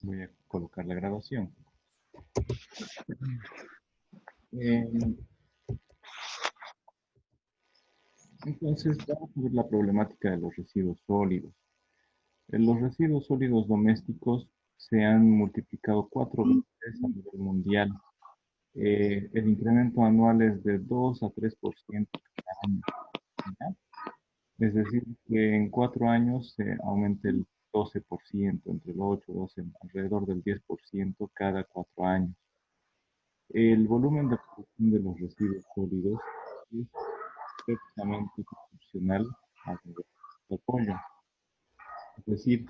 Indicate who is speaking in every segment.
Speaker 1: Voy a colocar la grabación. Eh, entonces, vamos a ver la problemática de los residuos sólidos. Los residuos sólidos domésticos se han multiplicado 4 veces a nivel mundial. El incremento anual es de 2 a 3% cada año, ¿ya? Es decir, que en 4 años se aumenta el 12%, entre el 8 y 12, alrededor del 10% cada 4 años. El volumen de producción de los residuos sólidos es prácticamente proporcional al nivel de desarrollo. Es decir,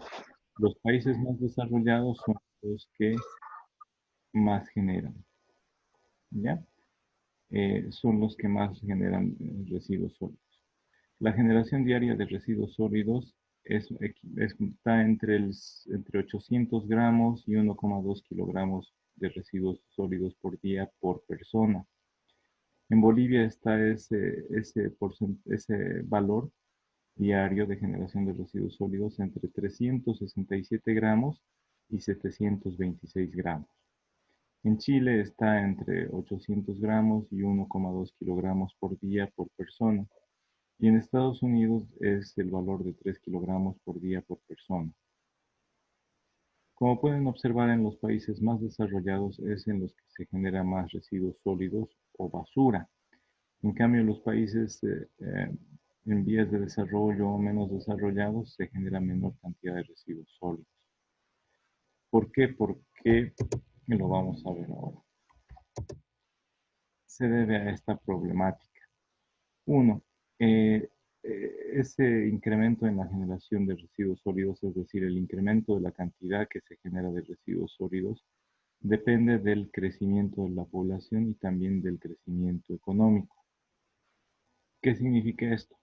Speaker 1: los países más desarrollados son los que más generan, ¿ya? Son los que más generan residuos sólidos. La generación diaria de residuos sólidos está entre 800 gramos y 1,2 kilogramos de residuos sólidos por día por persona. En Bolivia está ese valor diario de generación de residuos sólidos entre 367 gramos y 726 gramos. En Chile está entre 800 gramos y 1,2 kilogramos por día por persona. Y en Estados Unidos es el valor de 3 kilogramos por día por persona. Como pueden observar, en los países más desarrollados es en los que se genera más residuos sólidos o basura. En cambio, en los países en vías de desarrollo o menos desarrollados se genera menor cantidad de residuos sólidos. ¿Por qué? Porque lo vamos a ver ahora. Se debe a esta problemática. Uno, eh, ese incremento en la generación de residuos sólidos, es decir, el incremento de la cantidad que se genera de residuos sólidos, depende del crecimiento de la población y también del crecimiento económico. ¿Qué significa esto?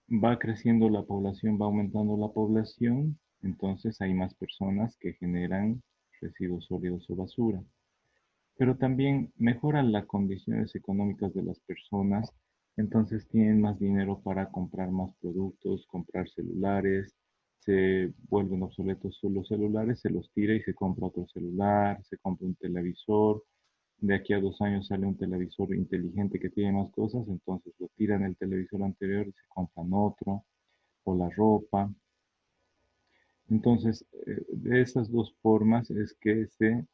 Speaker 1: Va creciendo la población, va aumentando la población, entonces hay más personas que generan residuos sólidos o basura. Pero también mejoran las condiciones económicas de las personas, entonces tienen más dinero para comprar más productos, comprar celulares, se vuelven obsoletos los celulares, se los tira y se compra otro celular, se compra un televisor, de aquí a 2 años sale un televisor inteligente que tiene más cosas, entonces lo tiran el televisor anterior y se compran otro, o la ropa. Entonces, de esas dos formas es que se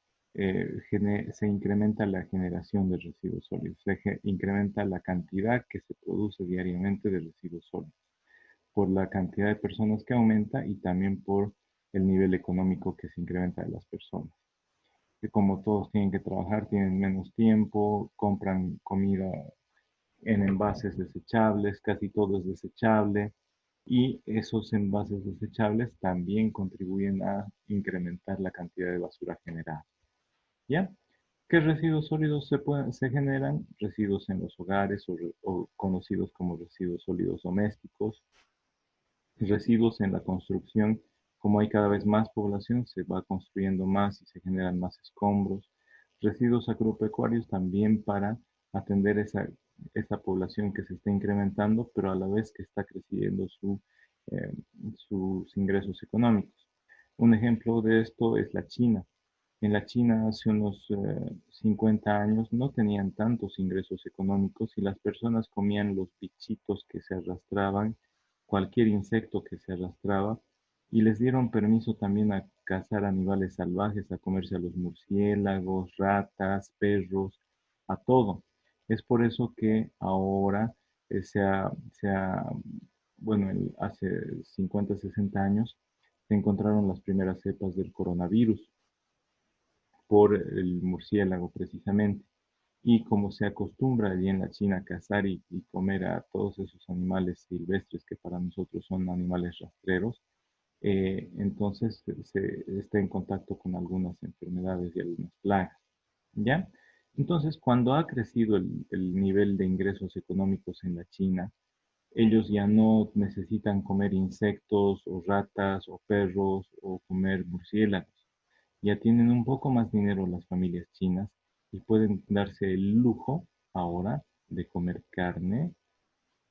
Speaker 1: incrementa la generación de residuos sólidos, incrementa la cantidad que se produce diariamente de residuos sólidos, por la cantidad de personas que aumenta y también por el nivel económico que se incrementa de las personas. Que como todos tienen que trabajar, tienen menos tiempo, compran comida en envases desechables, casi todo es desechable, y esos envases desechables también contribuyen a incrementar la cantidad de basura generada. ¿Ya? ¿Qué residuos sólidos se generan? Residuos en los hogares o conocidos como residuos sólidos domésticos, residuos en la construcción. Como hay cada vez más población, se va construyendo más y se generan más escombros. Residuos agropecuarios también para atender esa población que se está incrementando, pero a la vez que está creciendo eh, sus ingresos económicos. Un ejemplo de esto es la China. En la China hace unos 50 años no tenían tantos ingresos económicos y las personas comían los bichitos que se arrastraban, cualquier insecto que se arrastraba, y les dieron permiso también a cazar animales salvajes, a comerse a los murciélagos, ratas, perros, a todo. Es por eso que ahora bueno, hace 50, 60 años se encontraron las primeras cepas del coronavirus por el murciélago precisamente. Y como se acostumbra allí en la China cazar y comer a todos esos animales silvestres que para nosotros son animales rastreros, entonces se está en contacto con algunas enfermedades y algunas plagas. ¿Ya? Entonces, cuando ha crecido el nivel de ingresos económicos en la China, ellos ya no necesitan comer insectos o ratas o perros o comer murciélagos. Ya tienen un poco más dinero las familias chinas y pueden darse el lujo ahora de comer carne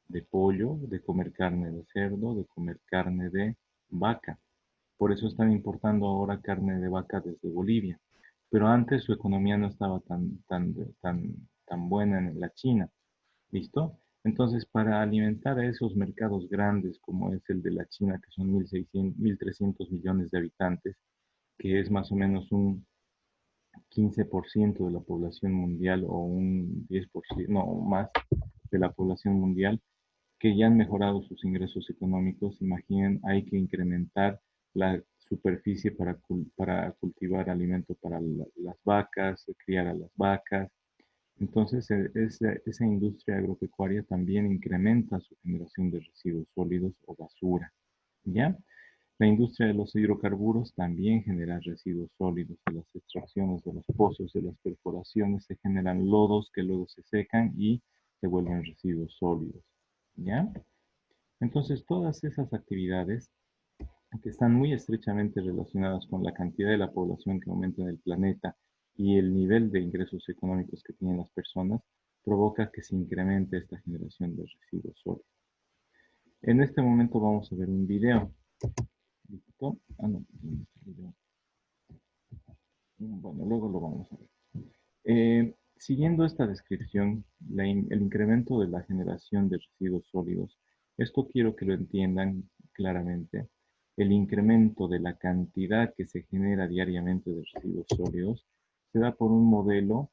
Speaker 1: de pollo, de comer carne de cerdo, de comer carne de vaca. Por eso están importando ahora carne de vaca desde Bolivia. Pero antes su economía no estaba tan buena en la China. ¿Listo? Entonces, para alimentar a esos mercados grandes como es el de la China, que son 1.600, 1.300 millones de habitantes, que es más o menos un 15% de la población mundial o un 10%, no, más de la población mundial, que ya han mejorado sus ingresos económicos. Imaginen, hay que incrementar la superficie para cultivar alimento para las vacas, criar a las vacas. Entonces, esa industria agropecuaria también incrementa su generación de residuos sólidos o basura. ¿Ya? La industria de los hidrocarburos también genera residuos sólidos. De las extracciones de los pozos, de las perforaciones, se generan lodos que luego se secan y se vuelven residuos sólidos. ¿Ya? Entonces, todas esas actividades que están muy estrechamente relacionadas con la cantidad de la población que aumenta en el planeta y el nivel de ingresos económicos que tienen las personas, provoca que se incremente esta generación de residuos sólidos. En este momento vamos a ver un video. ¿Listo? Ah, no, ¿dónde está el video? Bueno, luego lo vamos a ver. Siguiendo esta descripción, el incremento de la generación de residuos sólidos, esto quiero que lo entiendan claramente. El incremento de la cantidad que se genera diariamente de residuos sólidos se da por un modelo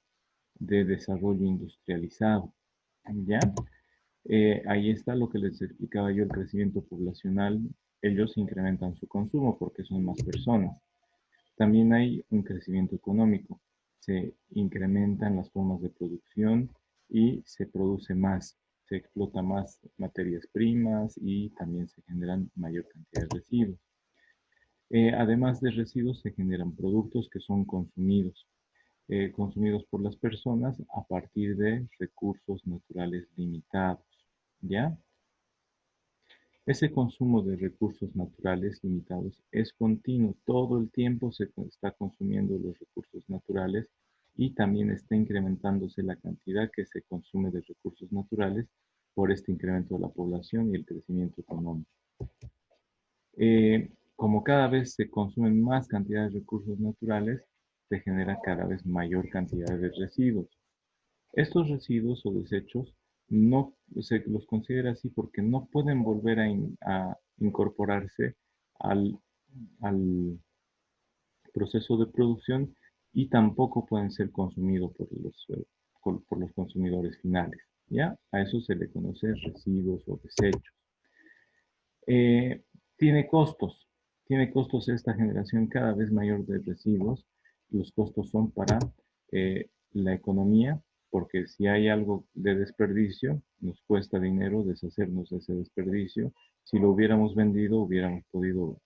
Speaker 1: de desarrollo industrializado. ¿Ya? Ahí está lo que les explicaba yo, el crecimiento poblacional. Ellos incrementan su consumo porque son más personas. También hay un crecimiento económico. Se incrementan las formas de producción y se produce más, se explota más materias primas y también se generan mayor cantidad de residuos. Además de residuos, se generan productos que son consumidos por las personas a partir de recursos naturales limitados. ¿Ya? Ese consumo de recursos naturales limitados es continuo. Todo el tiempo se está consumiendo los recursos naturales y también está incrementándose la cantidad que se consume de recursos naturales por este incremento de la población y el crecimiento económico. Como cada vez se consumen más cantidades de recursos naturales, se genera cada vez mayor cantidad de residuos. Estos residuos o desechos no se los considera así porque no pueden volver a incorporarse al, al proceso de producción y tampoco pueden ser consumidos por los consumidores finales. ¿Ya? A eso se le conoce residuos o desechos. Eh, tiene costos. Tiene costos esta generación cada vez mayor de residuos. Los costos son para la economía, porque si hay algo de desperdicio, nos cuesta dinero deshacernos de ese desperdicio. Si lo hubiéramos vendido, hubiéramos podido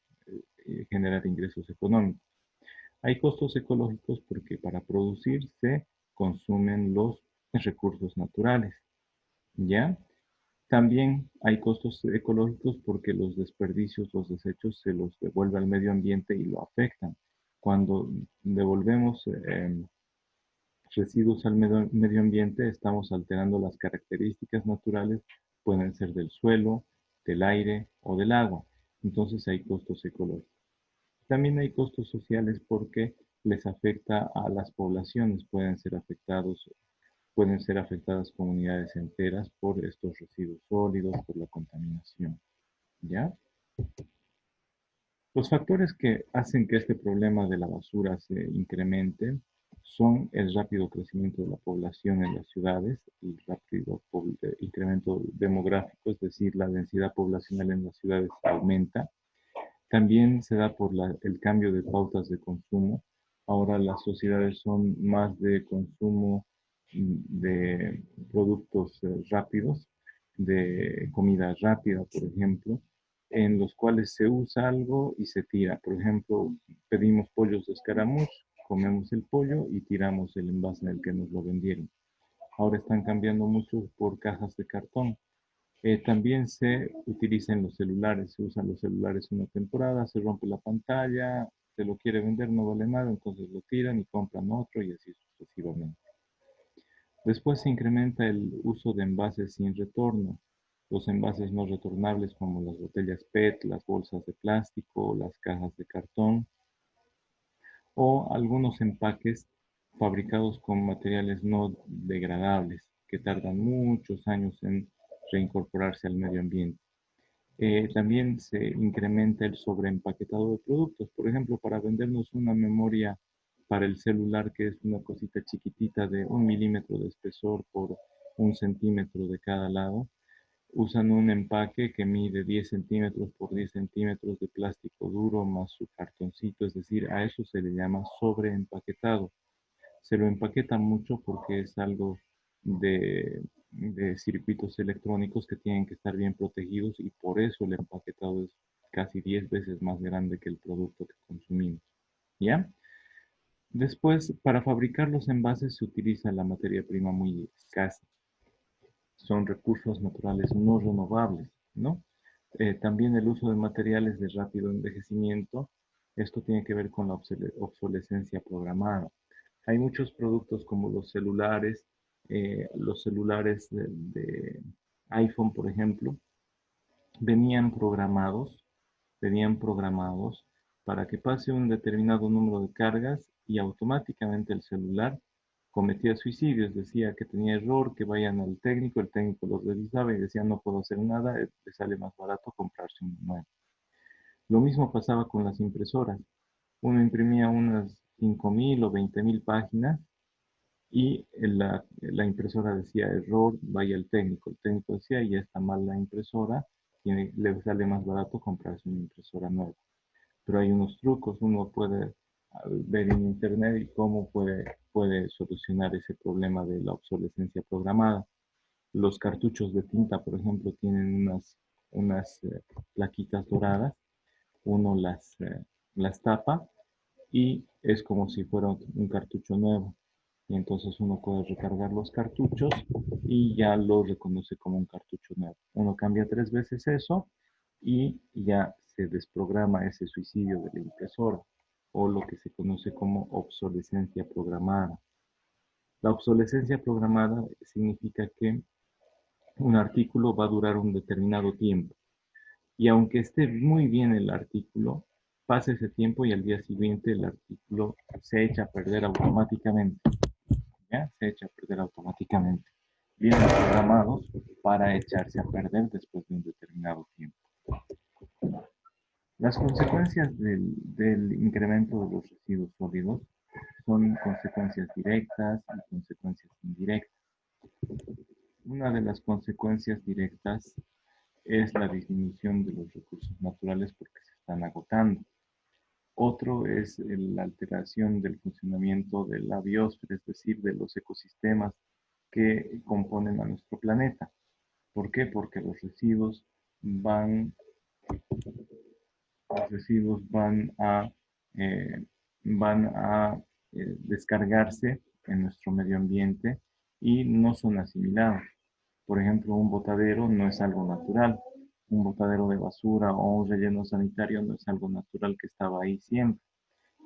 Speaker 1: generar ingresos económicos. Hay costos ecológicos porque para producir se consumen los recursos naturales. ¿Ya? También hay costos ecológicos porque los desperdicios, los desechos se los devuelve al medio ambiente y lo afectan. Cuando devolvemos residuos al medio ambiente, estamos alterando las características naturales, pueden ser del suelo, del aire o del agua. Entonces hay costos ecológicos. También hay costos sociales porque les afecta a las poblaciones, pueden ser afectadas comunidades enteras por estos residuos sólidos, por la contaminación. ¿Ya? Los factores que hacen que este problema de la basura se incremente son el rápido crecimiento de la población en las ciudades, el rápido incremento demográfico, es decir, la densidad poblacional en las ciudades aumenta. También se da por el cambio de pautas de consumo. Ahora las sociedades son más de consumo de productos rápidos, de comida rápida, por ejemplo, en los cuales se usa algo y se tira. Por ejemplo, pedimos pollos de escaramuz, comemos el pollo y tiramos el envase en el que nos lo vendieron. Ahora están cambiando mucho por cajas de cartón. También se utilizan los celulares, se usan los celulares una temporada, se rompe la pantalla, se lo quiere vender, no vale nada, entonces lo tiran y compran otro y así sucesivamente. Después se incrementa el uso de envases sin retorno. los envases no retornables como las botellas PET, las bolsas de plástico, las cajas de cartón o algunos empaques fabricados con materiales no degradables que tardan muchos años en reincorporarse al medio ambiente. También se incrementa el sobreempaquetado de productos. Por ejemplo, para vendernos una memoria para el celular, que es una cosita chiquitita de 1 milímetro de espesor por 1 centímetro de cada lado, usan un empaque que mide 10 centímetros por 10 centímetros de plástico duro más su cartoncito, es decir, a eso se le llama sobreempaquetado. Se lo empaqueta mucho porque es algo de circuitos electrónicos que tienen que estar bien protegidos y por eso el empaquetado es casi 10 veces más grande que el producto que consumimos. ¿Ya? Después, para fabricar los envases se utiliza la materia prima muy escasa. Son recursos naturales no renovables, ¿no? También el uso de materiales de rápido envejecimiento. Esto tiene que ver con la obsolescencia programada. Hay muchos productos como los celulares de iPhone, por ejemplo, venían programados, venían programados para que pase un determinado número de cargas y automáticamente el celular cometía suicidios, decía que tenía error, que vayan al técnico, el técnico los revisaba y decía no puedo hacer nada, le sale más barato comprarse un nuevo. Lo mismo pasaba con las impresoras. Uno imprimía unas 5.000 o 20.000 páginas y la impresora decía error, vaya al técnico. El técnico decía, ya está mal la impresora, le sale más barato comprarse una impresora nueva. Pero hay unos trucos, uno puede ver en internet y cómo puede solucionar ese problema de la obsolescencia programada. Los cartuchos de tinta, por ejemplo, tienen unas plaquitas doradas, uno las tapa y es como si fuera un cartucho nuevo. Y entonces uno puede recargar los cartuchos y ya lo reconoce como un cartucho nuevo. Uno cambia 3 veces eso y ya se desprograma ese suicidio de la impresora o lo que se conoce como obsolescencia programada. La obsolescencia programada significa que un artículo va a durar un determinado tiempo y aunque esté muy bien el artículo, pasa ese tiempo y al día siguiente el artículo se echa a perder automáticamente. ¿Ya? Se echa a perder automáticamente. Vienen programados para echarse a perder después de un determinado tiempo. Las consecuencias del incremento de los residuos sólidos son consecuencias directas y consecuencias indirectas. Una de las consecuencias directas es la disminución de los recursos naturales porque se están agotando. Otro es la alteración del funcionamiento de la biosfera, es decir, de los ecosistemas que componen a nuestro planeta. ¿Por qué? Porque los residuos eh, van a descargarse en nuestro medio ambiente y no son asimilados. Por ejemplo, un botadero no es algo natural. Un botadero de basura o un relleno sanitario no es algo natural que estaba ahí siempre.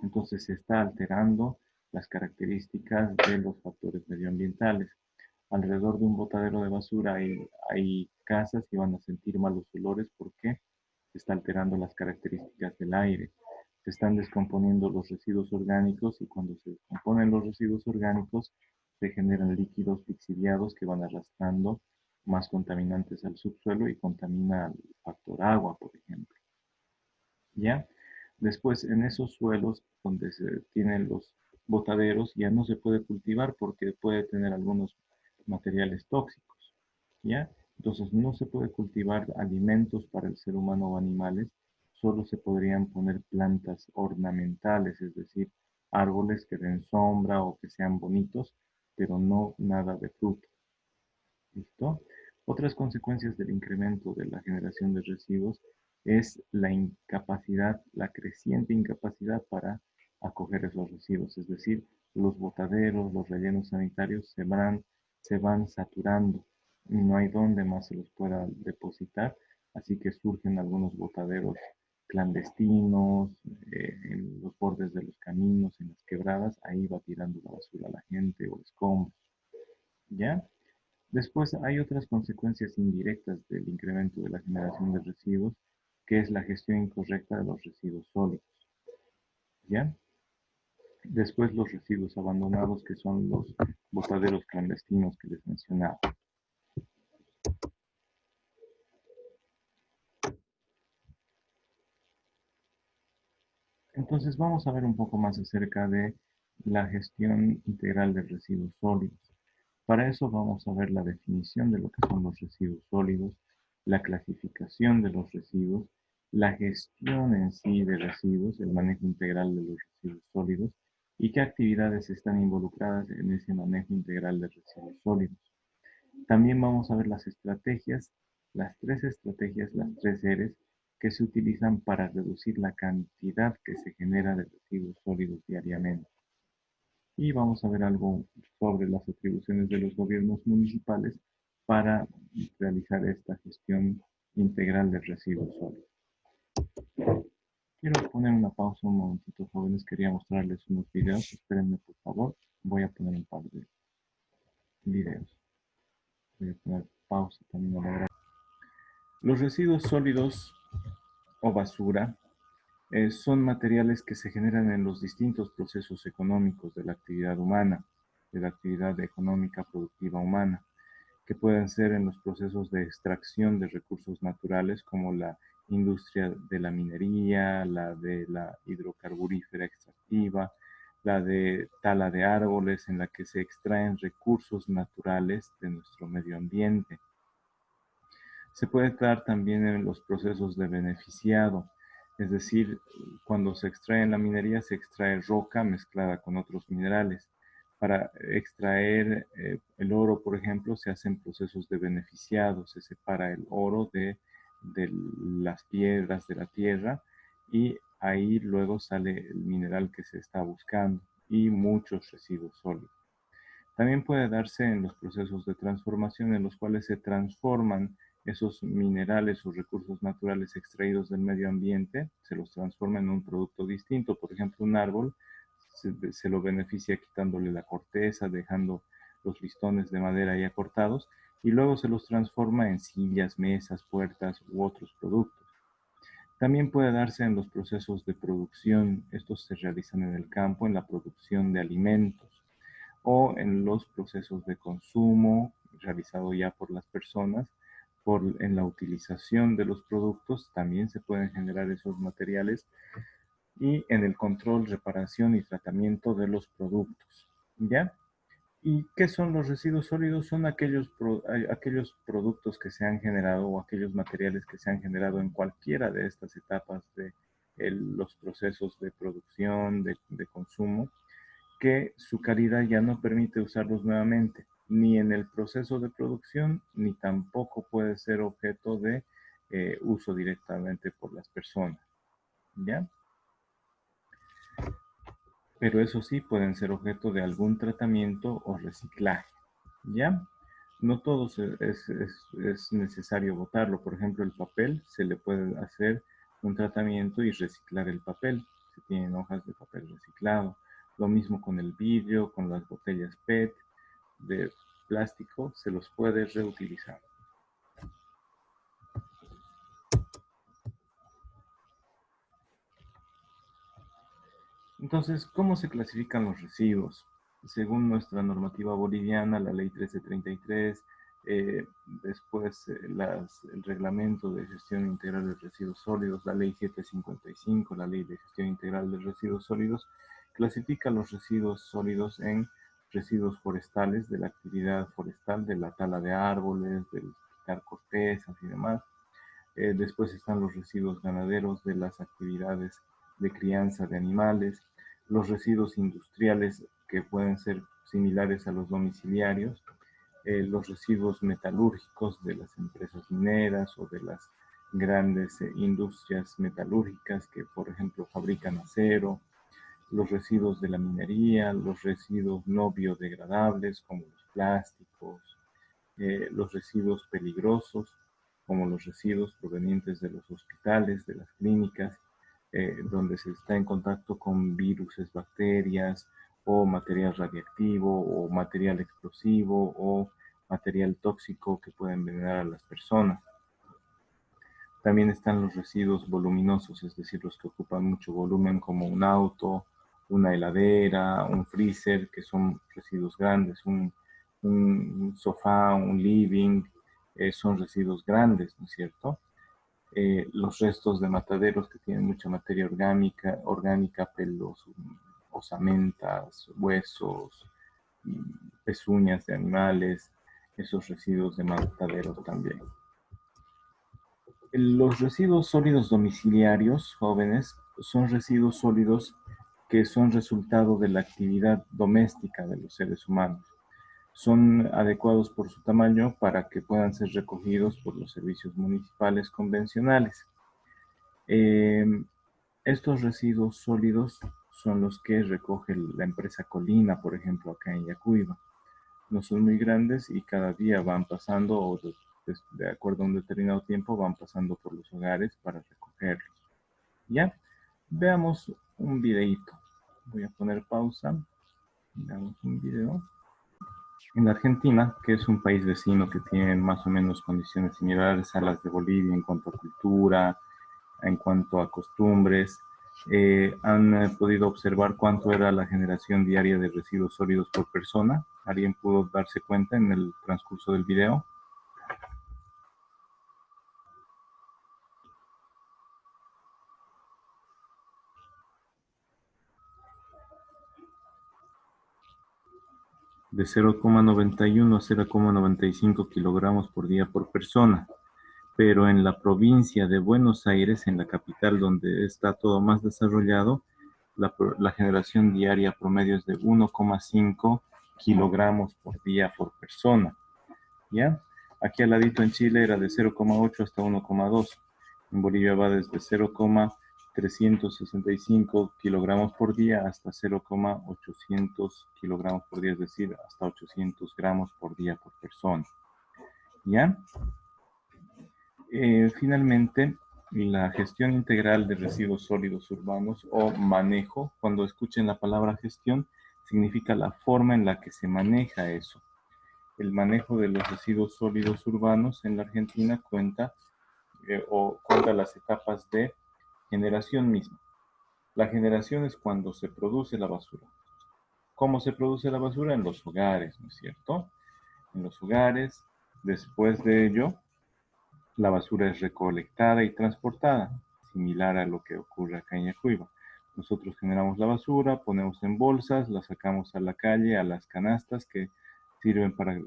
Speaker 1: Entonces se está alterando las características de los factores medioambientales. Alrededor de un botadero de basura hay casas y van a sentir malos olores porque se está alterando las características del aire. Se están descomponiendo los residuos orgánicos y cuando se descomponen los residuos orgánicos se generan líquidos lixiviados que van arrastrando más contaminantes al subsuelo y contamina el factor agua, por ejemplo. ¿Ya? Después, en esos suelos donde se tienen los botaderos, ya no se puede cultivar porque puede tener algunos materiales tóxicos, ¿ya? Entonces, no se puede cultivar alimentos para el ser humano o animales, solo se podrían poner plantas ornamentales, es decir, árboles que den sombra o que sean bonitos, pero no nada de fruto. ¿Listo? Otras consecuencias del incremento de la generación de residuos es la incapacidad, la creciente incapacidad para acoger esos residuos, es decir, los botaderos, los rellenos sanitarios se van saturando y no hay dónde más se los pueda depositar, así que surgen algunos botaderos clandestinos, en los bordes de los caminos, en las quebradas, ahí va tirando la basura a la gente o escombros, ¿ya? Después hay otras consecuencias indirectas del incremento de la generación de residuos, que es la gestión incorrecta de los residuos sólidos, ¿ya? Después los residuos abandonados, que son los botaderos clandestinos que les mencionaba. Entonces vamos a ver un poco más acerca de la gestión integral de residuos sólidos. Para eso vamos a ver la definición de lo que son los residuos sólidos, la clasificación de los residuos, la gestión en sí de residuos, el manejo integral de los residuos sólidos y qué actividades están involucradas en ese manejo integral de residuos sólidos. También vamos a ver las tres estrategias, las tres R's que se utilizan para reducir la cantidad que se genera de residuos sólidos diariamente. Y vamos a ver algo sobre las atribuciones de los gobiernos municipales para realizar esta gestión integral de residuos sólidos. Quiero poner una pausa un momentito, jóvenes. Quería mostrarles unos videos. Espérenme, por favor. Voy a poner un par de videos. Voy a poner pausa también a la grabación. Los residuos sólidos o basura son materiales que se generan en los distintos procesos económicos de la actividad humana, de la actividad económica productiva humana, que pueden ser en los procesos de extracción de recursos naturales como la industria de la minería, la de la hidrocarburífera extractiva, la de tala de árboles en la que se extraen recursos naturales de nuestro medio ambiente. Se puede dar también en los procesos de beneficiado, es decir, cuando se extrae en la minería se extrae roca mezclada con otros minerales. Para extraer el oro, por ejemplo, se hacen procesos de beneficiado, se separa el oro de las piedras de la tierra y ahí luego sale el mineral que se está buscando y muchos residuos sólidos. También puede darse en los procesos de transformación en los cuales se transforman esos minerales o recursos naturales extraídos del medio ambiente, se los transforma en un producto distinto. Por ejemplo, un árbol se lo beneficia quitándole la corteza, dejando los listones de madera ya cortados, y luego se los transforma en sillas, mesas, puertas u otros productos. También puede darse en los procesos de producción. Estos se realizan en el campo, en la producción de alimentos o en los procesos de consumo realizado ya por las personas, en la utilización de los productos también se pueden generar esos materiales y en el control, reparación y tratamiento de los productos. ¿Ya? ¿Y qué son los residuos sólidos? Son aquellos productos que se han generado o aquellos materiales que se han generado en cualquiera de estas etapas de los procesos de producción, de consumo, que su calidad ya no permite usarlos nuevamente, ni en el proceso de producción, ni tampoco puede ser objeto de uso directamente por las personas, ¿ya? Pero eso sí, pueden ser objeto de algún tratamiento o reciclaje, ¿ya? No todo es necesario botarlo. Por ejemplo, el papel se le puede hacer un tratamiento y reciclar el papel. Se tienen hojas de papel reciclado. Lo mismo con el vidrio, con las botellas PET de plástico, se los puede reutilizar. Entonces, ¿cómo se clasifican los residuos? Según nuestra normativa boliviana, la ley 1333, después el reglamento de gestión integral de residuos sólidos, la ley 755, la ley de gestión integral de residuos sólidos, clasifica los residuos sólidos en residuos forestales, de la actividad forestal, de la tala de árboles, del quitar cortezas y demás. Después están los residuos ganaderos de las actividades de crianza de animales, los residuos industriales que pueden ser similares a los domiciliarios, los residuos metalúrgicos de las empresas mineras o de las grandes industrias metalúrgicas que, por ejemplo, fabrican acero, los residuos de la minería, los residuos no biodegradables como los plásticos, los residuos peligrosos, como los residuos provenientes de los hospitales, de las clínicas, donde se está en contacto con virus, bacterias, o material radiactivo, o material explosivo, o material tóxico que puede envenenar a las personas. También están los residuos voluminosos, es decir, los que ocupan mucho volumen, como un auto, una heladera, un freezer, que son residuos grandes, un sofá, un living, son residuos grandes, ¿no es cierto? Los restos de mataderos que tienen mucha materia orgánica, pelos, osamentas, huesos, pezuñas de animales, esos residuos de mataderos también. Los residuos sólidos domiciliarios, jóvenes, son residuos sólidos que son resultado de la actividad doméstica de los seres humanos. Son adecuados por su tamaño para que puedan ser recogidos por los servicios municipales convencionales. Estos residuos sólidos son los que recoge la empresa Colina, por ejemplo, acá en Yacuiba. No son muy grandes y cada día van pasando, o de acuerdo a un determinado tiempo, van pasando por los hogares para recogerlos. ¿Ya? Veamos un videito. Voy a poner pausa. Veamos un video. En la Argentina, que es un país vecino que tiene más o menos condiciones similares a las de Bolivia en cuanto a cultura, en cuanto a costumbres, han podido observar cuánto era la generación diaria de residuos sólidos por persona. ¿Alguien pudo darse cuenta en el transcurso del video? De 0,91 a 0,95 kilogramos por día por persona. Pero en la provincia de Buenos Aires, en la capital donde está todo más desarrollado, la generación diaria promedio es de 1,5 kilogramos por día por persona. ¿Ya? Aquí al ladito en Chile era de 0,8 hasta 1,2. En Bolivia va desde 0,365 kilogramos por día hasta 0,800 kilogramos por día, es decir, hasta 800 gramos por día por persona. ¿Ya? Finalmente, la gestión integral de residuos sólidos urbanos o manejo, cuando escuchen la palabra gestión, significa la forma en la que se maneja eso. El manejo de los residuos sólidos urbanos en la Argentina cuenta las etapas de generación misma. La generación es cuando se produce la basura. ¿Cómo se produce la basura? En los hogares, ¿no es cierto? En los hogares, después de ello, la basura es recolectada y transportada, similar a lo que ocurre acá en Yacuiba. Nosotros generamos la basura, ponemos en bolsas, la sacamos a la calle, a las canastas que sirven para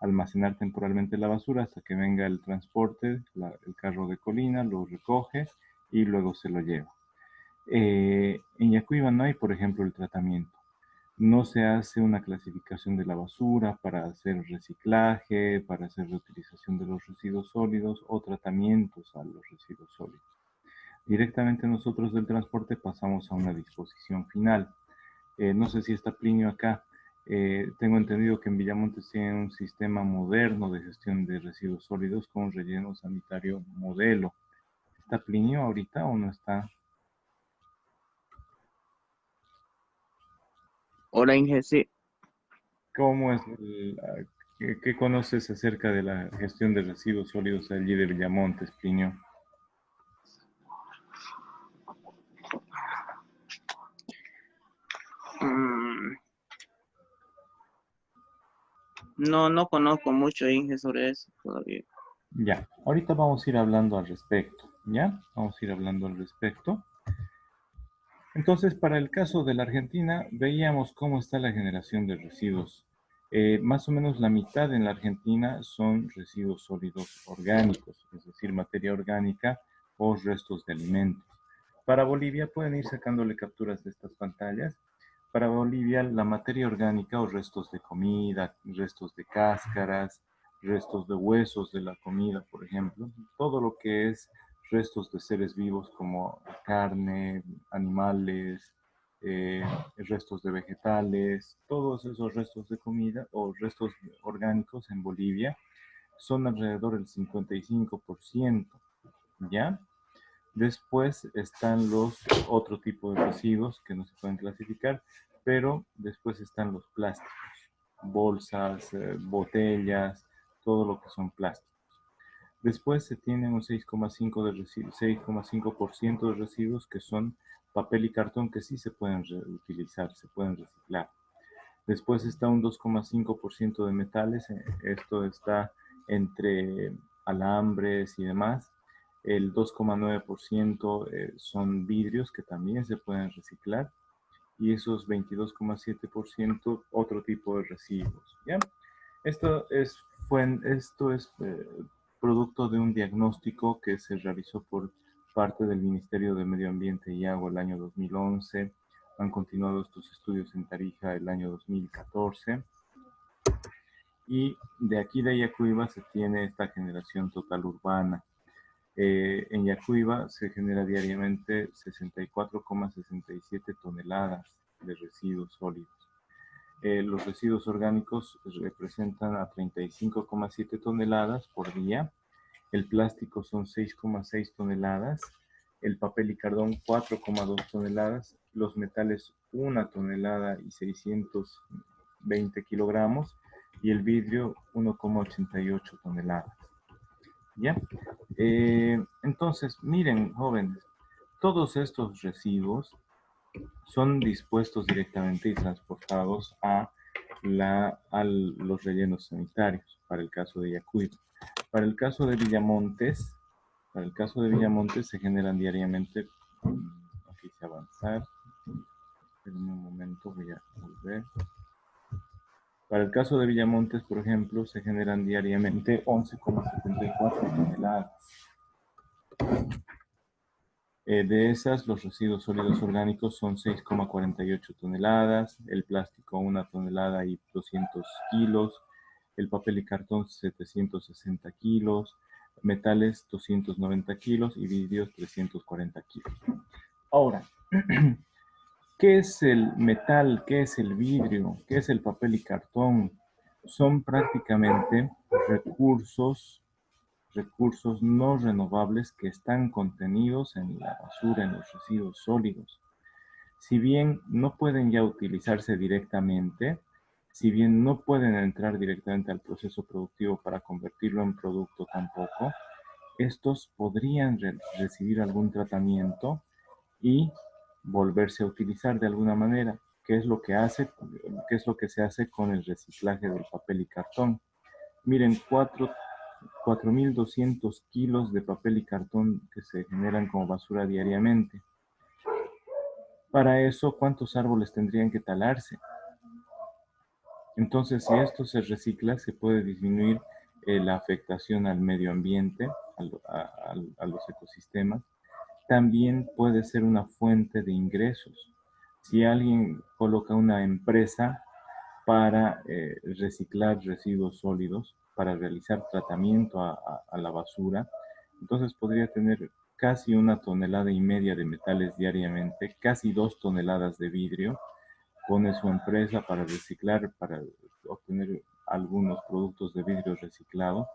Speaker 1: almacenar temporalmente la basura hasta que venga el transporte, el carro de Colina, lo recoge y luego se lo lleva. En Yacuiba no hay, por ejemplo, el tratamiento. No se hace una clasificación de la basura para hacer reciclaje, para hacer reutilización de los residuos sólidos o tratamientos a los residuos sólidos. Directamente nosotros del transporte pasamos a una disposición final. No sé si está Plinio acá. Tengo entendido que en Villamontes tienen un sistema moderno de gestión de residuos sólidos con relleno sanitario modelo. ¿Está Plinio ahorita o no está?
Speaker 2: Hola, Inge, sí.
Speaker 1: ¿Cómo es qué conoces acerca de la gestión de residuos sólidos allí de Villamontes, Plinio?
Speaker 2: Mm, no conozco mucho, Inge, sobre eso todavía.
Speaker 1: Ya, ahorita vamos a ir hablando al respecto, ¿ya? Vamos a ir hablando al respecto. Entonces, para el caso de la Argentina, veíamos cómo está la generación de residuos. Más o menos la mitad en la Argentina son residuos sólidos orgánicos, es decir, materia orgánica o restos de alimentos. Para Bolivia, pueden ir sacándole capturas de estas pantallas. Para Bolivia, la materia orgánica o restos de comida, restos de cáscaras, restos de huesos de la comida, por ejemplo, todo lo que es restos de seres vivos como carne, animales, restos de vegetales, todos esos restos de comida o restos orgánicos en Bolivia son alrededor del 55%, ¿ya? Después están los otro tipo de residuos que no se pueden clasificar, pero después están los plásticos. bolsas, botellas, todo lo que son plásticos. Después se tiene un 6,5% de residuos que son papel y cartón que sí se pueden reutilizar, se pueden reciclar. Después está un 2,5% de metales, esto está entre alambres y demás. El 2,9% son vidrios que también se pueden reciclar y esos 22,7% otro tipo de residuos, ¿ya? Esto es producto de un diagnóstico que se realizó por parte del Ministerio de Medio Ambiente y Agua el año 2011. Han continuado estos estudios en Tarija el año 2014. Y de aquí de Yacuiba se tiene esta generación total urbana. En Yacuiba se genera diariamente 64,67 toneladas de residuos sólidos. Los residuos orgánicos representan a 35,7 toneladas por día. El plástico son 6,6 toneladas. El papel y cartón 4,2 toneladas. Los metales 1 tonelada y 620 kilogramos. Y el vidrio 1,88 toneladas. ¿Ya? Entonces, miren, jóvenes, todos estos residuos son dispuestos directamente y transportados a los rellenos sanitarios, para el caso de Yacuiba. Para el caso de Villamontes, se generan diariamente, aquí quise avanzar, en un momento voy a volver. Para el caso de Villamontes, por ejemplo, se generan diariamente 11,74 toneladas. De esas, los residuos sólidos orgánicos son 6,48 toneladas, el plástico 1 tonelada y 200 kilos, el papel y cartón 760 kilos, metales 290 kilos y vidrios 340 kilos. Ahora, ¿qué es el metal? ¿Qué es el vidrio? ¿Qué es el papel y cartón? Son prácticamente recursos no renovables que están contenidos en la basura, en los residuos sólidos. Si bien no pueden ya utilizarse directamente, si bien no pueden entrar directamente al proceso productivo para convertirlo en producto tampoco, estos podrían recibir algún tratamiento y volverse a utilizar de alguna manera. ¿Qué es lo que se hace con el reciclaje del papel y cartón? Miren, 4.200 kilos de papel y cartón que se generan como basura diariamente. Para eso, ¿cuántos árboles tendrían que talarse? Entonces, si esto se recicla, se puede disminuir la afectación al medio ambiente, a los ecosistemas. También puede ser una fuente de ingresos. Si alguien coloca una empresa para reciclar residuos sólidos, para realizar tratamiento a la basura, entonces podría tener casi 1,5 toneladas de metales diariamente, casi 2 toneladas de vidrio. Pone su empresa para reciclar, para obtener algunos productos de vidrio reciclado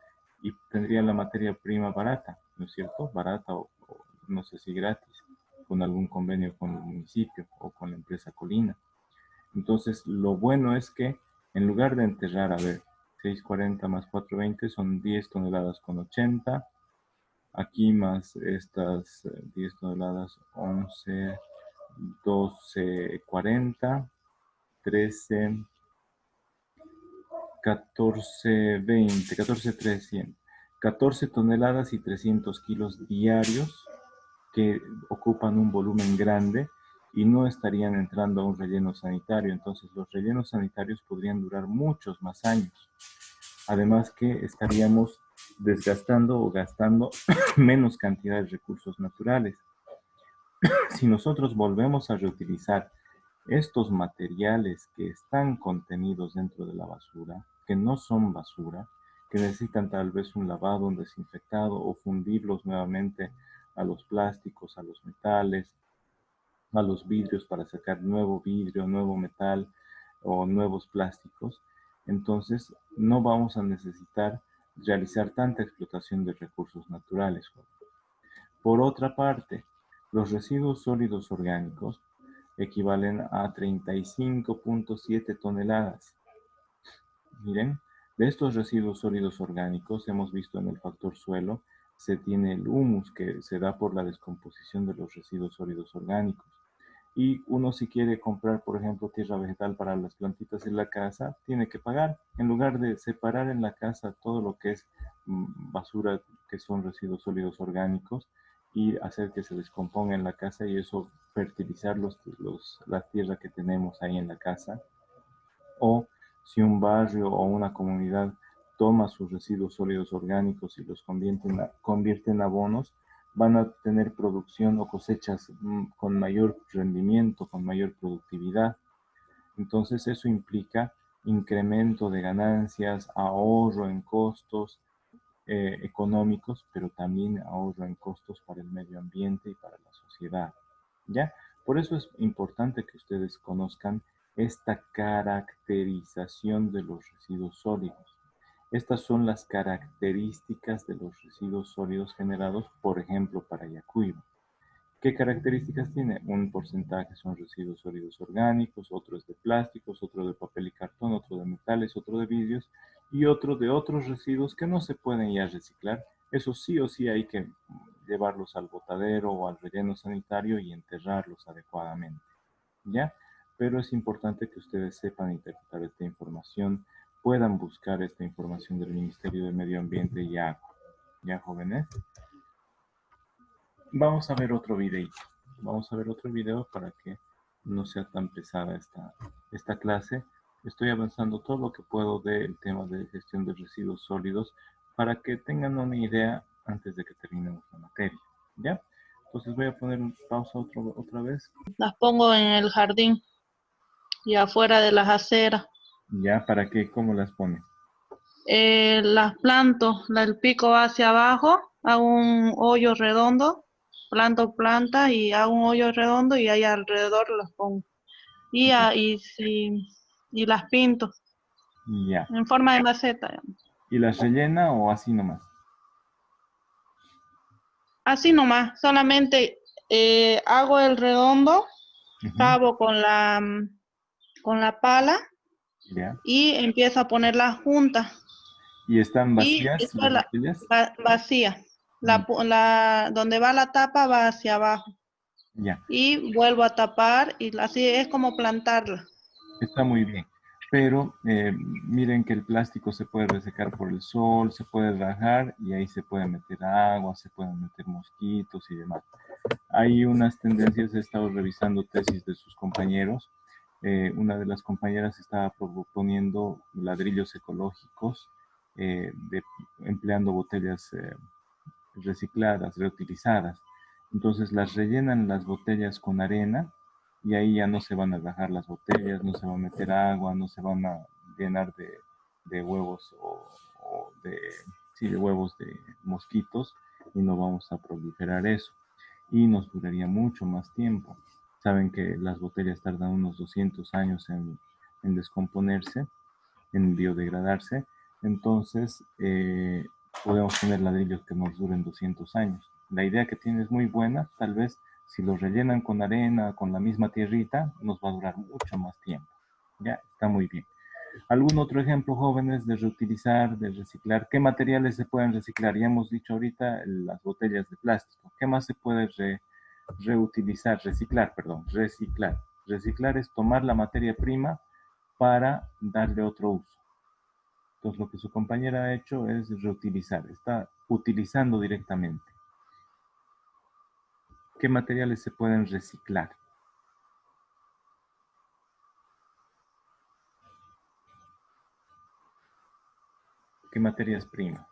Speaker 1: y tendría la materia prima barata, ¿no es cierto? Barata o no sé si gratis, con algún convenio con el municipio o con la empresa Colina. Entonces, lo bueno es que en lugar de enterrar, 640 más 420 son 10 toneladas con 80. Aquí más estas 10 toneladas, 11, 12, 40, 13, 14, 20, 14, 300. 14 toneladas y 300 kilos diarios que ocupan un volumen grande y no estarían entrando a un relleno sanitario. Entonces los rellenos sanitarios podrían durar muchos más años. Además que estaríamos desgastando o gastando menos cantidad de recursos naturales. Si nosotros volvemos a reutilizar estos materiales que están contenidos dentro de la basura, que no son basura, que necesitan tal vez un lavado, un desinfectado o fundirlos nuevamente a los plásticos, a los metales, a los vidrios para sacar nuevo vidrio, nuevo metal o nuevos plásticos, entonces no vamos a necesitar realizar tanta explotación de recursos naturales. Por otra parte, los residuos sólidos orgánicos equivalen a 35,7 toneladas. Miren, de estos residuos sólidos orgánicos, hemos visto en el factor suelo, se tiene el humus que se da por la descomposición de los residuos sólidos orgánicos. Y uno si quiere comprar, por ejemplo, tierra vegetal para las plantitas en la casa, tiene que pagar. En lugar de separar en la casa todo lo que es basura, que son residuos sólidos orgánicos, y hacer que se descomponga en la casa y eso fertilizar la tierra que tenemos ahí en la casa, o si un barrio o una comunidad toma sus residuos sólidos orgánicos y los convierte en abonos, van a tener producción o cosechas con mayor rendimiento, con mayor productividad. Entonces eso implica incremento de ganancias, ahorro en costos económicos, pero también ahorro en costos para el medio ambiente y para la sociedad. ¿Ya? Por eso es importante que ustedes conozcan esta caracterización de los residuos sólidos. Estas son las características de los residuos sólidos generados, por ejemplo, para Yacuiba. ¿Qué características tiene? Un porcentaje son residuos sólidos orgánicos, otro es de plásticos, otro de papel y cartón, otro de metales, otro de vidrios y otro de otros residuos que no se pueden ya reciclar. Eso sí o sí hay que llevarlos al botadero o al relleno sanitario y enterrarlos adecuadamente, ¿ya? Pero es importante que ustedes sepan interpretar esta información, puedan buscar esta información del Ministerio de Medio Ambiente y Agua. ¿Ya, jóvenes? Vamos a ver otro videito. Vamos a ver otro video para que no sea tan pesada esta clase. Estoy avanzando todo lo que puedo del tema de gestión de residuos sólidos para que tengan una idea antes de que terminemos la materia. ¿Ya? Entonces voy a poner pausa otra vez.
Speaker 3: Las pongo en el jardín y afuera de las aceras.
Speaker 1: ¿Ya? ¿Para qué? ¿Cómo las pone?
Speaker 3: Las planto, el pico va hacia abajo, hago un hoyo redondo, planto plantas y hago un hoyo redondo y ahí alrededor las pongo.
Speaker 1: Ya.
Speaker 3: Y las pinto
Speaker 1: Ya.
Speaker 3: en forma de maceta.
Speaker 1: ¿Y las rellena o así nomás?
Speaker 3: Así nomás, solamente hago el redondo,
Speaker 1: Ujú.
Speaker 3: cavo con la pala
Speaker 1: Ya.
Speaker 3: y empiezo a poner las juntas.
Speaker 1: ¿Y están
Speaker 3: Y
Speaker 1: vacías las
Speaker 3: después
Speaker 1: botellas?
Speaker 3: vacía.
Speaker 1: Mm.
Speaker 3: Donde va la tapa va hacia abajo.
Speaker 1: Ya.
Speaker 3: Y vuelvo a tapar y así es como plantarla.
Speaker 1: Está muy bien. Pero miren que el plástico se puede resecar por el sol, se puede rajar y ahí se puede meter agua, se pueden meter mosquitos y demás. Hay unas tendencias, he estado revisando tesis de sus compañeros. Una de las compañeras estaba proponiendo ladrillos ecológicos empleando botellas recicladas, reutilizadas. Entonces las rellenan las botellas con arena y ahí ya no se van a rajar las botellas, no se va a meter agua, no se van a llenar de huevos o de, sí, de huevos de mosquitos y no vamos a proliferar eso. Y nos duraría mucho más tiempo. Saben que las botellas tardan unos 200 años en descomponerse, en biodegradarse. Entonces, podemos tener ladrillos que nos duren 200 años. La idea que tiene es muy buena, tal vez si los rellenan con arena, con la misma tierrita, nos va a durar mucho más tiempo. Ya, está muy bien. ¿Algún otro ejemplo, jóvenes, de reutilizar, de reciclar? ¿Qué materiales se pueden reciclar? Ya hemos dicho ahorita las botellas de plástico. ¿Qué más se puede reutilizar? Reciclar, perdón, reciclar. Reciclar es tomar la materia prima para darle otro uso. Entonces, lo que su compañera ha hecho es reutilizar, está utilizando directamente. ¿Qué materiales se pueden reciclar? ¿Qué materias primas?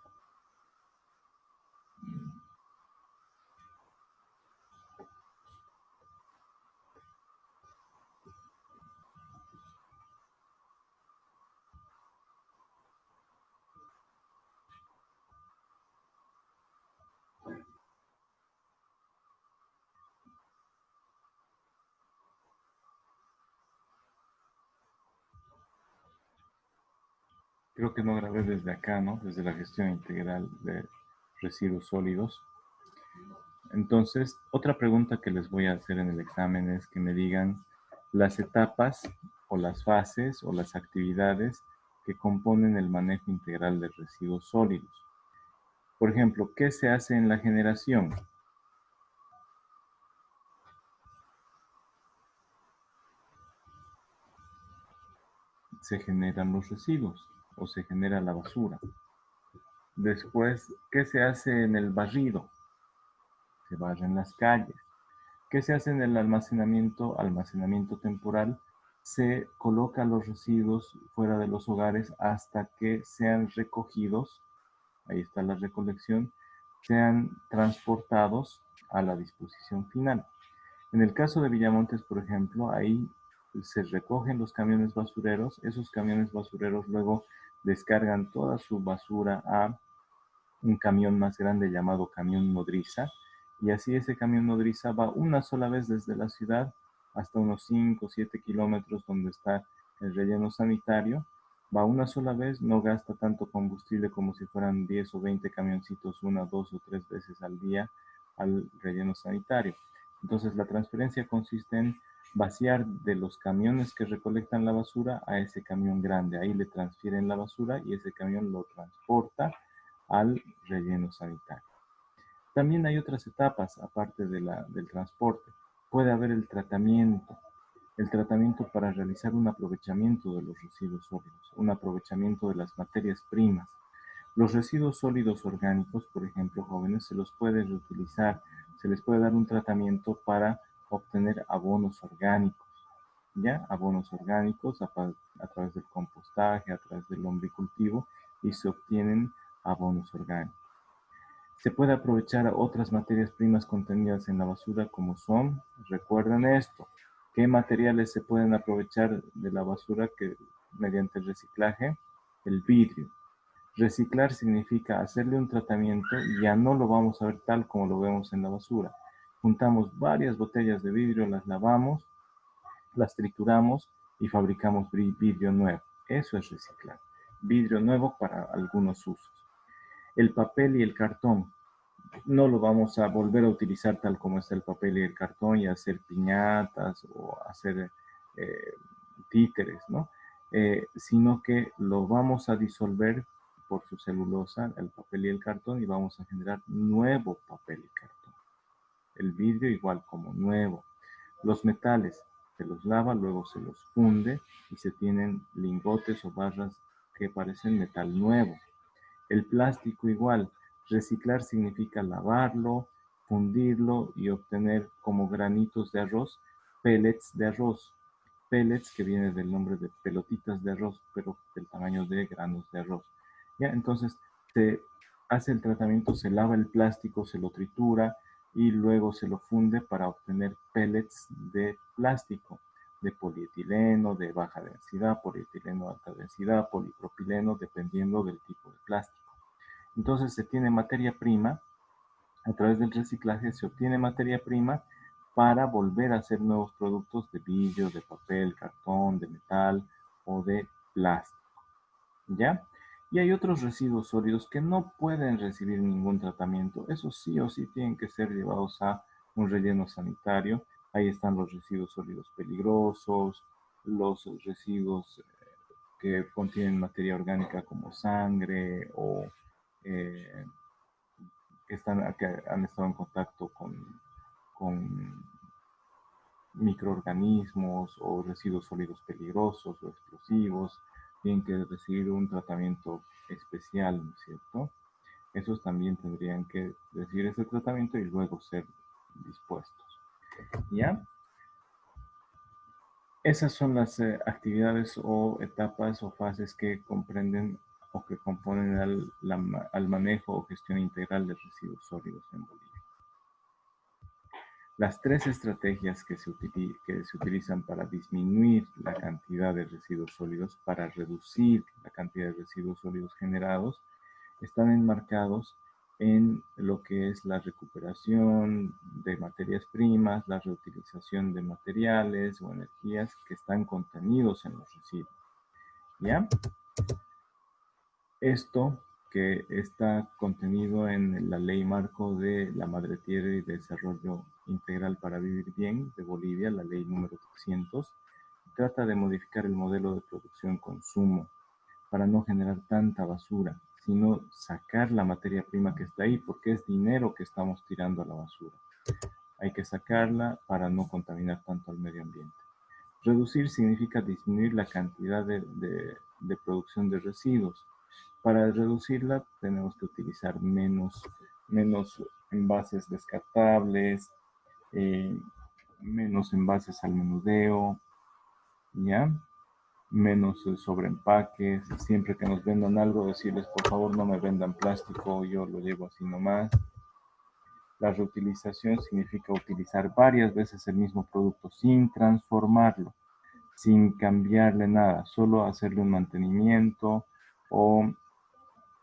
Speaker 1: Creo que no grabé desde acá, ¿no? Desde la gestión integral de residuos sólidos. Entonces, otra pregunta que les voy a hacer en el examen es que me digan las etapas o las fases o las actividades que componen el manejo integral de residuos sólidos. Por ejemplo, ¿qué se hace en la generación? Se generan los residuos o se genera la basura. Después, ¿qué se hace en el barrido? Se barren las calles. ¿Qué se hace en el almacenamiento? Almacenamiento temporal. Se coloca los residuos fuera de los hogares hasta que sean recogidos. Ahí está la recolección. Sean transportados a la disposición final. En el caso de Villamontes, por ejemplo, ahí se recogen los camiones basureros. Esos camiones basureros luego descargan toda su basura a un camión más grande llamado camión nodriza, y así ese camión nodriza va una sola vez desde la ciudad hasta unos 5 o 7 kilómetros donde está el relleno sanitario. Va una sola vez, no gasta tanto combustible como si fueran 10 o 20 camioncitos una, dos o tres veces al día al relleno sanitario. Entonces la transferencia consiste en vaciar de los camiones que recolectan la basura a ese camión grande. Ahí le transfieren la basura y ese camión lo transporta al relleno sanitario. También hay otras etapas, aparte del transporte. Puede haber el tratamiento para realizar un aprovechamiento de los residuos sólidos, un aprovechamiento de las materias primas. Los residuos sólidos orgánicos, por ejemplo, jóvenes, se los puede reutilizar, se les puede dar un tratamiento para obtener abonos orgánicos, ¿ya? Abonos orgánicos a través del compostaje, a través del lombricultivo, y se obtienen abonos orgánicos. Se puede aprovechar otras materias primas contenidas en la basura como son, recuerden esto, ¿qué materiales se pueden aprovechar de la basura mediante el reciclaje? El vidrio. Reciclar significa hacerle un tratamiento y ya no lo vamos a ver tal como lo vemos en la basura. Juntamos varias botellas de vidrio, las lavamos, las trituramos y fabricamos vidrio nuevo. Eso es reciclar. Vidrio nuevo para algunos usos. El papel y el cartón. No lo vamos a volver a utilizar tal como está el papel y el cartón y hacer piñatas o hacer títeres, ¿no? Sino que lo vamos a disolver por su celulosa, el papel y el cartón, y vamos a generar nuevo papel y cartón. El vidrio igual como nuevo. Los metales se los lava, luego se los funde y se tienen lingotes o barras que parecen metal nuevo. El plástico igual. Reciclar significa lavarlo, fundirlo y obtener como granitos de arroz, pellets de arroz. Pellets que viene del nombre de pelotitas de arroz, pero del tamaño de granos de arroz. ¿Ya? Entonces se hace el tratamiento, se lava el plástico, se lo tritura y luego se lo funde para obtener pellets de plástico, de polietileno, de baja densidad, polietileno de alta densidad, polipropileno, dependiendo del tipo de plástico. Entonces se tiene materia prima, a través del reciclaje se obtiene materia prima para volver a hacer nuevos productos de vidrio, de papel, cartón, de metal o de plástico, ¿ya? Y hay otros residuos sólidos que no pueden recibir ningún tratamiento. Esos sí o sí tienen que ser llevados a un relleno sanitario. Ahí están los residuos sólidos peligrosos, los residuos que contienen materia orgánica como sangre o eh, que han estado en contacto con microorganismos o residuos sólidos peligrosos o explosivos, tienen que recibir un tratamiento especial, ¿no es cierto? Esos también tendrían que recibir ese tratamiento y luego ser dispuestos, ¿ya? Esas son las actividades o etapas o fases que comprenden o que componen al manejo o gestión integral de residuos sólidos en Bolivia. Las tres estrategias que se utilizan para disminuir la cantidad de residuos sólidos, para reducir la cantidad de residuos sólidos generados, están enmarcados en lo que es la recuperación de materias primas, la reutilización de materiales o energías que están contenidos en los residuos. ¿Ya? Esto que está contenido en la Ley Marco de la Madre Tierra y Desarrollo Integral para Vivir Bien de Bolivia, la ley número 300, trata de modificar el modelo de producción-consumo para no generar tanta basura, sino sacar la materia prima que está ahí, porque es dinero que estamos tirando a la basura. Hay que sacarla para no contaminar tanto al medio ambiente. Reducir significa disminuir la cantidad de producción de residuos. Para reducirla tenemos que utilizar menos envases descartables, menos envases al menudeo, ¿ya? Menos sobreempaques. Siempre que nos vendan algo, decirles, por favor, no me vendan plástico, yo lo llevo así nomás. La reutilización significa utilizar varias veces el mismo producto sin transformarlo, sin cambiarle nada, solo hacerle un mantenimiento o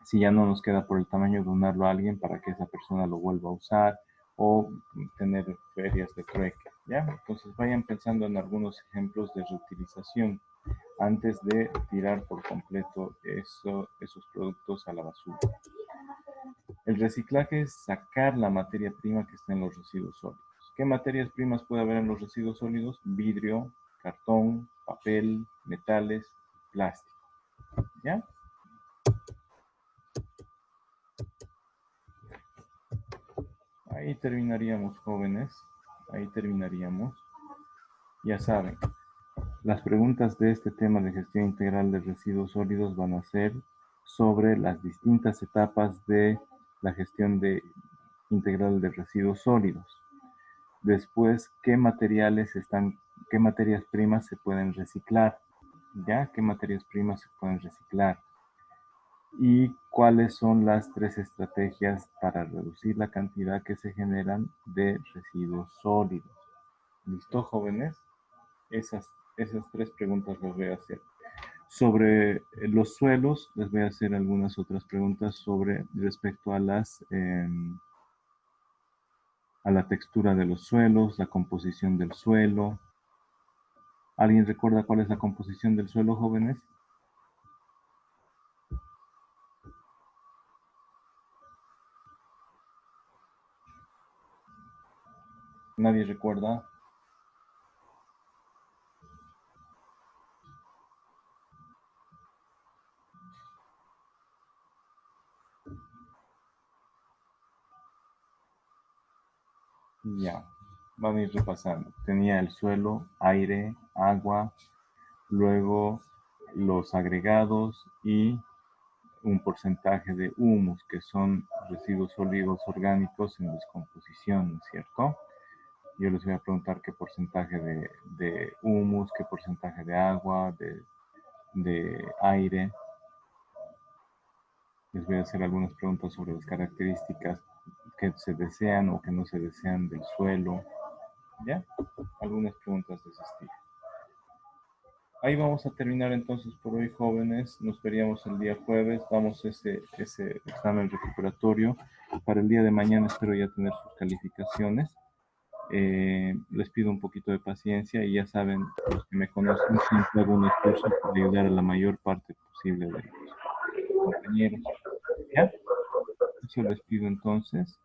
Speaker 1: si ya no nos queda por el tamaño, donarlo a alguien para que esa persona lo vuelva a usar o tener ferias de trueque, ¿ya? Entonces vayan pensando en algunos ejemplos de reutilización antes de tirar por completo esos productos a la basura. El reciclaje es sacar la materia prima que está en los residuos sólidos. ¿Qué materias primas puede haber en los residuos sólidos? Vidrio, cartón, papel, metales, plástico. ¿Ya? Ahí terminaríamos, jóvenes. Ahí terminaríamos. Ya saben, las preguntas de este tema de gestión integral de residuos sólidos van a ser sobre las distintas etapas de la gestión integral de residuos sólidos. Después, ¿qué materias primas se pueden reciclar? ¿Ya? ¿Qué materias primas se pueden reciclar? Y cuáles son las 3 estrategias para reducir la cantidad que se generan de residuos sólidos. ¿Listo, jóvenes? Esas 3 preguntas las voy a hacer. Sobre los suelos, les voy a hacer algunas otras preguntas respecto a la textura de los suelos, la composición del suelo. ¿Alguien recuerda cuál es la composición del suelo, jóvenes? ¿Nadie recuerda? Ya, vamos a ir repasando. Tenía el suelo, aire, agua, luego los agregados y un porcentaje de humus, que son residuos sólidos orgánicos en descomposición, ¿no es cierto? Yo les voy a preguntar qué porcentaje de humus, qué porcentaje de agua, de aire. Les voy a hacer algunas preguntas sobre las características que se desean o que no se desean del suelo. ¿Ya? Algunas preguntas de ese estilo. Ahí vamos a terminar entonces por hoy, jóvenes. Nos veríamos el día jueves. Damos ese examen recuperatorio. Para el día de mañana espero ya tener sus calificaciones. Les pido un poquito de paciencia y ya saben, los que me conocen, siempre hago un esfuerzo para ayudar a la mayor parte posible de los compañeros. ¿Ya? Eso les pido entonces.